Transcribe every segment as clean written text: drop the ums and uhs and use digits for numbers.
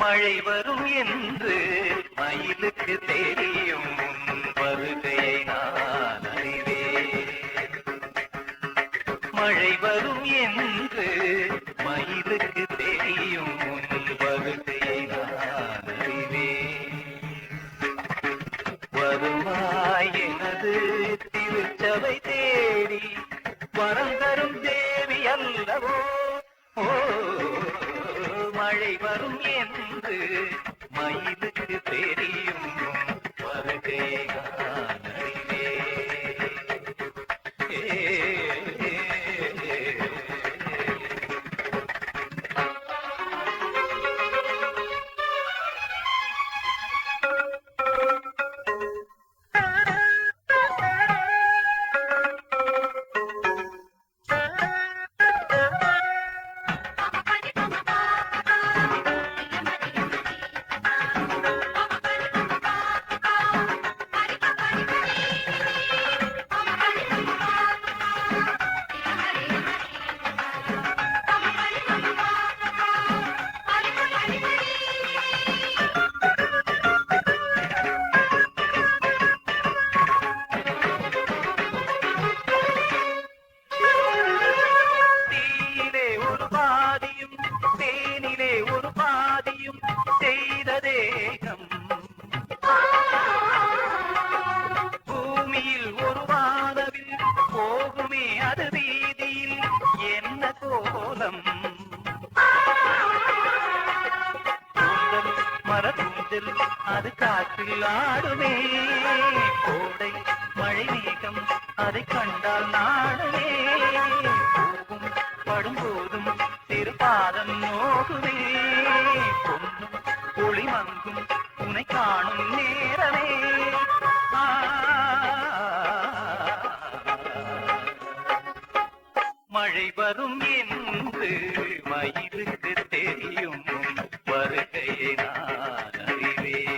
மழை வரும் என்று மயிலுக்கு தெரியும் உன் வருகையை நான் அறிவேன். மழை வரும் என்று மயிலுக்கு தெரியும் உன் வருகையை நான் அறிவேன். வருவாய் எனது திருச்சபை தேடி வரம் தரும் தேவி அல்லவோ. ஓ, மழை வரும் என்று மயிலுக்கு தெரியும் வருகையை நான் அறிவேன். தேனிலே ஒரு பாதியும் செய்த தேகம் பூமியில் ஒரு வானவில் போகுமே அது வீதியில் என்ன கோலம். மரத்தூஞ்சல் அது காற்றில் ஆடுமே. கோடை மழை மேகம் அதை கண்டால் நாடுமே. போகும் படும்போதும் திருப்பாதம் நோகுமே. பொன்னும் ஒளி மங்கும் உனை காணும் நேரமே. மழை வரும் என்று மயிலுக்கு தெரியும் வருகையை நான் அறிவேன்.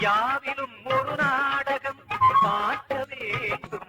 யாவிலும் ஒரு நாடகம் பார்க்க வேண்டும்.